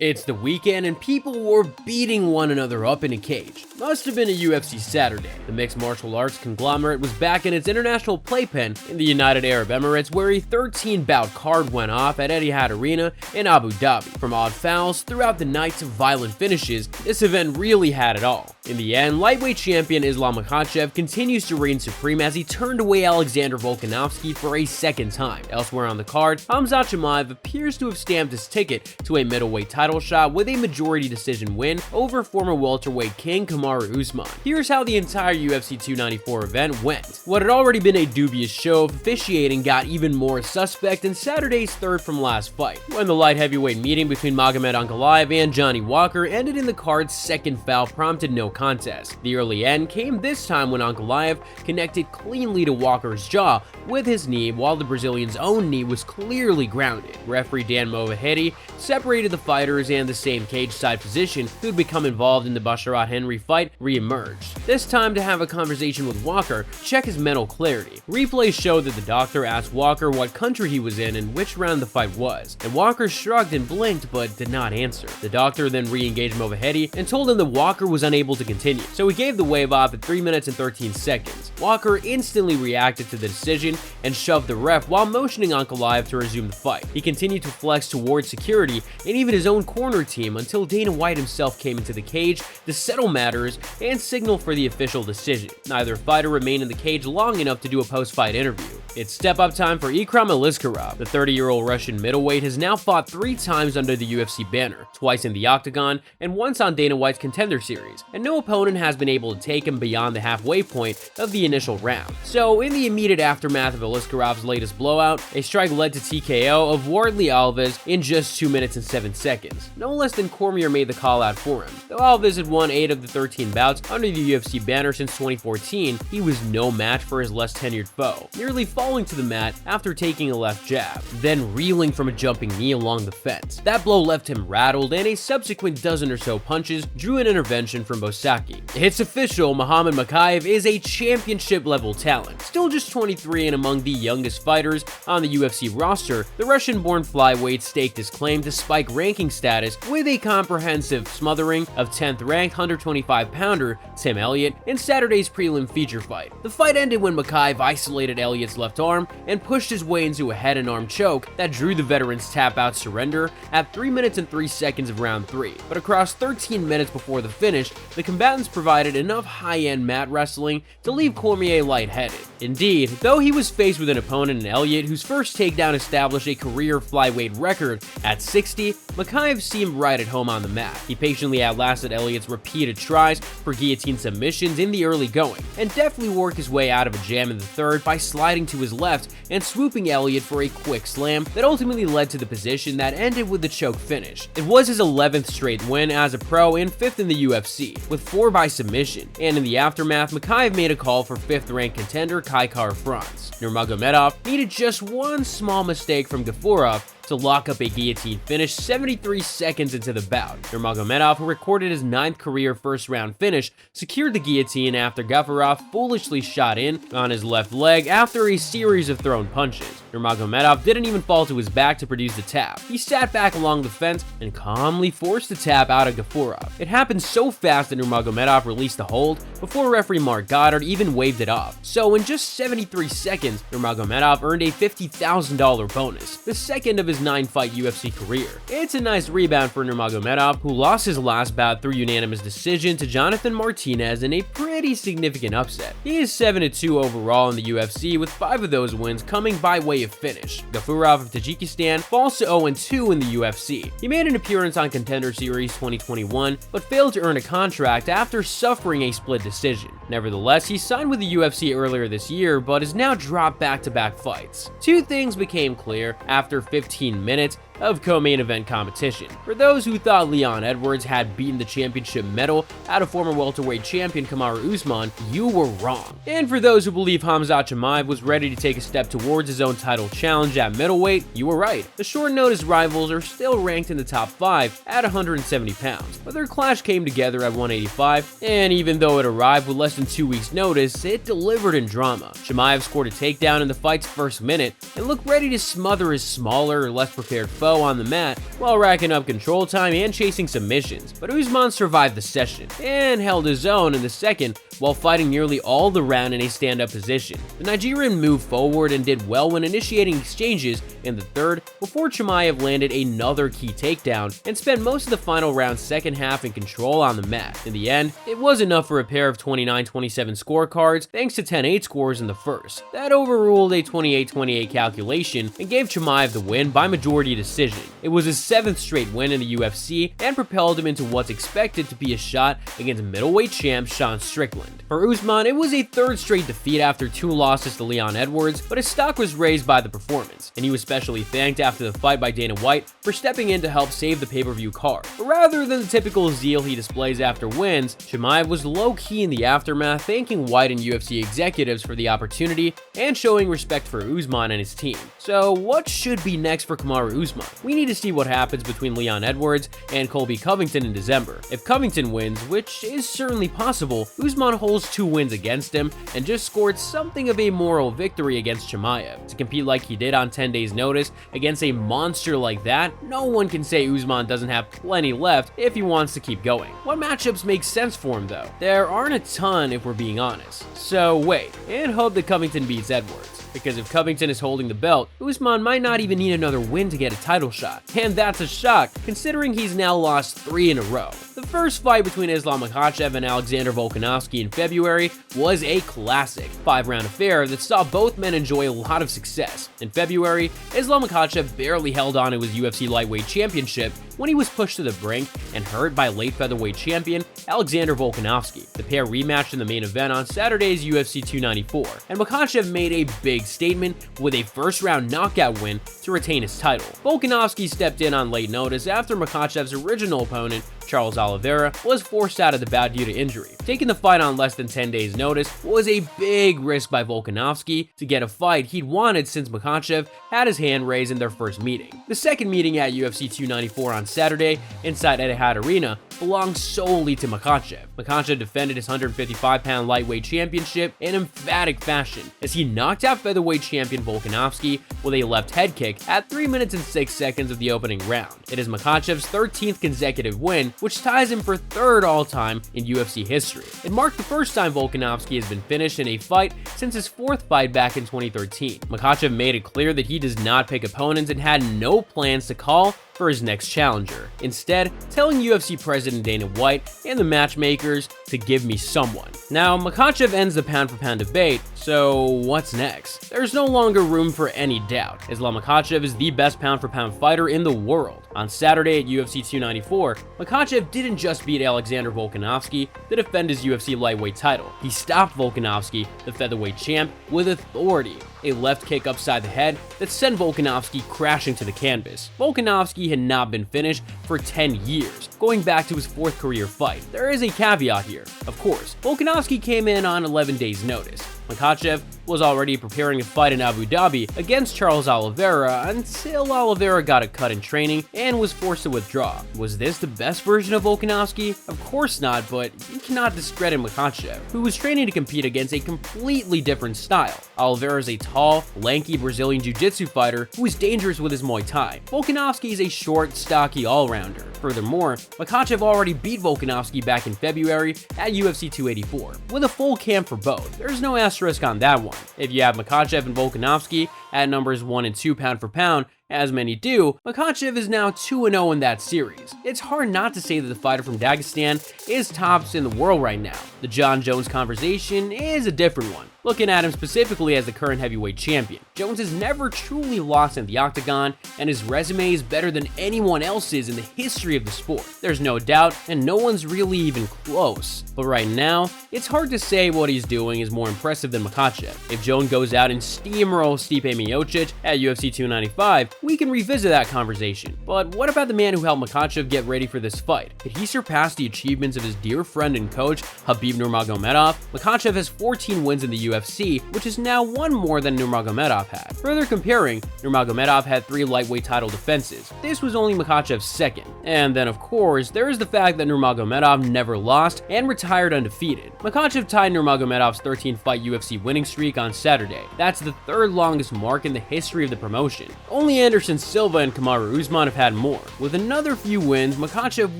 It's the weekend and people were beating one another up in a cage. Must have been a UFC Saturday. The mixed martial arts conglomerate was back in its international playpen in the United Arab Emirates, where a 13-bout card went off at Etihad Arena in Abu Dhabi. From odd fouls throughout the night to violent finishes, this event really had it all. In the end, lightweight champion Islam Makhachev continues to reign supreme as he turned away Alexander Volkanovski for a second time. Elsewhere on the card, Khamzat Chimaev appears to have stamped his ticket to a middleweight title shot with a majority decision win over former welterweight king Kamaru Usman. Here's how the entire UFC 294 event went. What had already been a dubious show of officiating got even more suspect in Saturday's third from last fight, when the light heavyweight meeting between Magomed Ankalaev and Johnny Walker ended in the card's second foul prompted no contest. The early end came this time when Ankalaev connected cleanly to Walker's jaw with his knee, while the Brazilian's own knee was clearly grounded. Referee Dan Movahedi separated the fighters, and the same cage-side physician who'd become involved in the Basharat Henry fight re-emerged, this time to have a conversation with Walker, check his mental clarity. Replays showed that the doctor asked Walker what country he was in and which round the fight was, and Walker shrugged and blinked but did not answer. The doctor then re-engaged Movahedi and told him that Walker was unable to continue, so he gave the wave off at 3 minutes and 13 seconds. Walker instantly reacted to the decision and shoved the ref while motioning Ankalaev to resume the fight. He continued to flex towards security and even his own corner team until Dana White himself came into the cage to settle matters and signal for the official decision. Neither fighter remained in the cage long enough to do a post-fight interview. It's step-up time for Ikram Aliskerov. The 30-year-old Russian middleweight has now fought 3 times under the UFC banner, twice in the octagon and once on Dana White's Contender Series, and no opponent has been able to take him beyond the halfway point of the initial round. So, in the immediate aftermath of Aliskerov's latest blowout, a strike led to TKO of Wardley Alves in just 2 minutes and 7 seconds. No less than Cormier made the call out for him. Though Alves had won 8 of the 13 bouts under the UFC banner since 2014, he was no match for his less tenured foe, nearly falling to the mat after taking a left jab, then reeling from a jumping knee along the fence. That blow left him rattled, and a subsequent dozen or so punches drew an intervention from Bosaki. It's official, Islam Makhachev is a championship-level talent. Still just 23 and among the youngest fighters on the UFC roster, the Russian-born flyweight staked his claim to spike ranking status with a comprehensive smothering of 10th-ranked 125-pounder Tim Elliott in Saturday's prelim feature fight. The fight ended when Makhachev isolated Elliott's left arm and pushed his way into a head and arm choke that drew the veteran's tap-out surrender at 3 minutes and 3 seconds of round 3. But across 13 minutes before the finish, the combatants provided enough high-end mat wrestling to leave Cormier lightheaded. Indeed, though he was faced with an opponent in Elliott whose first takedown established a career flyweight record at 60, Makhachev seemed right at home on the mat. He patiently outlasted Elliott's repeated tries for guillotine submissions in the early going, and deftly worked his way out of a jam in the third by sliding to his left and swooping Elliott for a quick slam that ultimately led to the position that ended with the choke finish. It was his 11th straight win as a pro and 5th in the UFC, with 4 by submission, and in the aftermath, Makhachev made a call for 5th-ranked contender Kai Kara-France. Nurmagomedov needed just one small mistake from Gafurov to lock up a guillotine finish 73 seconds into the bout. Nurmagomedov, who recorded his 9th career first-round finish, secured the guillotine after Gafurov foolishly shot in on his left leg after a series of thrown punches. Nurmagomedov didn't even fall to his back to produce the tap. He sat back along the fence and calmly forced the tap out of Gafurov. It happened so fast that Nurmagomedov released the hold before referee Mark Goddard even waved it off. So in just 73 seconds, Nurmagomedov earned a $50,000 bonus, the second of his 9-fight UFC career. It's a nice rebound for Nurmagomedov, who lost his last bout through unanimous decision to Jonathan Martinez in a pretty significant upset. He is 7-2 overall in the UFC, with 5 of those wins coming by way of finish. Gafurov of Tajikistan falls to 0-2 in the UFC. He made an appearance on Contender Series 2021, but failed to earn a contract after suffering a split decision. Nevertheless, he signed with the UFC earlier this year, but has now dropped back-to-back fights. 2 things became clear after 15 minutes of co-main event competition. For those who thought Leon Edwards had beaten the championship medal out of former welterweight champion Kamaru Usman, you were wrong. And for those who believe Khamzat Chimaev was ready to take a step towards his own title challenge at middleweight, you were right. The short-notice rivals are still ranked in the top 5 at 170 pounds, but their clash came together at 185, and even though it arrived with less than 2 weeks' notice, it delivered in drama. Chimaev scored a takedown in the fight's first minute and looked ready to smother his smaller, less prepared foe low on the mat while racking up control time and chasing submissions, but Usman survived the session and held his own in the second while fighting nearly all the round in a stand-up position. The Nigerian moved forward and did well when initiating exchanges in the third before Chimaev landed another key takedown and spent most of the final round's second half in control on the mat. In the end, it was enough for a pair of 29-27 scorecards thanks to 10-8 scores in the first. That overruled a 28-28 calculation and gave Chimaev the win by majority decision. It was his 7th straight win in the UFC and propelled him into what's expected to be a shot against middleweight champ Sean Strickland. For Usman, it was a 3rd straight defeat after 2 losses to Leon Edwards, but his stock was raised by the performance, and he was specially thanked after the fight by Dana White for stepping in to help save the pay-per-view card. But rather than the typical zeal he displays after wins, Chimaev was low-key in the aftermath, thanking White and UFC executives for the opportunity and showing respect for Usman and his team. So what should be next for Kamaru Usman? We need to see what happens between Leon Edwards and Colby Covington in December. If Covington wins, which is certainly possible, Usman holds 2 wins against him and just scored something of a moral victory against Chimaev. To compete like he did on 10 days notice against a monster like that, no one can say Usman doesn't have plenty left if he wants to keep going. What matchups make sense for him though? There aren't a ton if we're being honest. So wait, and hope that Covington beats Edwards. Because if Covington is holding the belt, Usman might not even need another win to get a title shot. And that's a shock, considering he's now lost 3 in a row. The first fight between Islam Makhachev and Alexander Volkanovski in February was a classic 5-round affair that saw both men enjoy a lot of success. In February, Islam Makhachev barely held on to his UFC lightweight championship when he was pushed to the brink and hurt by late featherweight champion Alexander Volkanovski. The pair rematched in the main event on Saturday's UFC 294, and Makhachev made a big statement with a first-round knockout win to retain his title. Volkanovski stepped in on late notice after Makhachev's original opponent, Charles Oliveira, was forced out of the bout due to injury. Taking the fight on less than 10 days' notice was a big risk by Volkanovski to get a fight he'd wanted since Makhachev had his hand raised in their first meeting. The second meeting at UFC 294 on Saturday inside Etihad Arena belonged solely to Makhachev. Makhachev defended his 155-pound lightweight championship in emphatic fashion as he knocked out featherweight champion Volkanovski with a left head kick at 3 minutes and 6 seconds of the opening round. It is Makhachev's 13th consecutive win, which ties him for 3rd all-time in UFC history. It marked the first time Volkanovski has been finished in a fight since his 4th fight back in 2013. Makhachev made it clear that he does not pick opponents and had no plans to call for his next challenger, instead telling UFC President Dana White and the matchmakers to give me someone. Now, Makhachev ends the pound-for-pound debate, so what's next? There's no longer room for any doubt. Islam Makhachev is the best pound-for-pound fighter in the world. On Saturday at UFC 294, Makhachev didn't just beat Alexander Volkanovski to defend his UFC lightweight title. He stopped Volkanovski, the featherweight champ, with authority. A left kick upside the head that sent Volkanovski crashing to the canvas. Volkanovski had not been finished for 10 years, going back to his 4th career fight. There is a caveat here. Of course, Volkanovski came in on 11 days' notice. Makhachev was already preparing to fight in Abu Dhabi against Charles Oliveira until Oliveira got a cut in training and was forced to withdraw. Was this the best version of Volkanovski? Of course not, but you cannot discredit Makhachev, who was training to compete against a completely different style. Oliveira is a tall, lanky Brazilian jiu-jitsu fighter who is dangerous with his Muay Thai. Volkanovski is a short, stocky all-rounder. Furthermore, Makhachev already beat Volkanovski back in February at UFC 284, with a full camp for both. There's no asterisk on that one. If you have Makhachev and Volkanovski at numbers 1 and 2 pound for pound, as many do, Makhachev is now 2-0 in that series. It's hard not to say that the fighter from Dagestan is tops in the world right now. The John Jones conversation is a different one, looking at him specifically as the current heavyweight champion. Jones has never truly lost in the octagon, and his resume is better than anyone else's in the history of the sport. There's no doubt, and no one's really even close. But right now, it's hard to say what he's doing is more impressive than Makhachev. If Jones goes out and steamrolls Stipe Miocic at UFC 295, we can revisit that conversation. But what about the man who helped Makhachev get ready for this fight? Could he surpass the achievements of his dear friend and coach, Khabib Nurmagomedov? Makhachev has 14 wins in the UFC, which is now 1 more than Nurmagomedov had. Further comparing, Nurmagomedov had 3 lightweight title defenses. This was only Makhachev's 2nd. And then of course, there is the fact that Nurmagomedov never lost and retired undefeated. Makhachev tied Nurmagomedov's 13-fight UFC winning streak on Saturday. That's the 3rd longest mark mark in the history of the promotion. Only Anderson Silva and Kamaru Usman have had more. With another few wins, Makhachev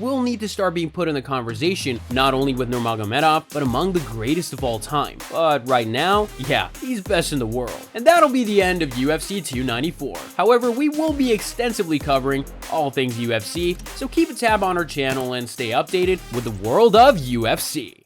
will need to start being put in the conversation, not only with Nurmagomedov, but among the greatest of all time. But right now, yeah, he's best in the world. And that'll be the end of UFC 294. However, we will be extensively covering all things UFC, so keep a tab on our channel and stay updated with the world of UFC.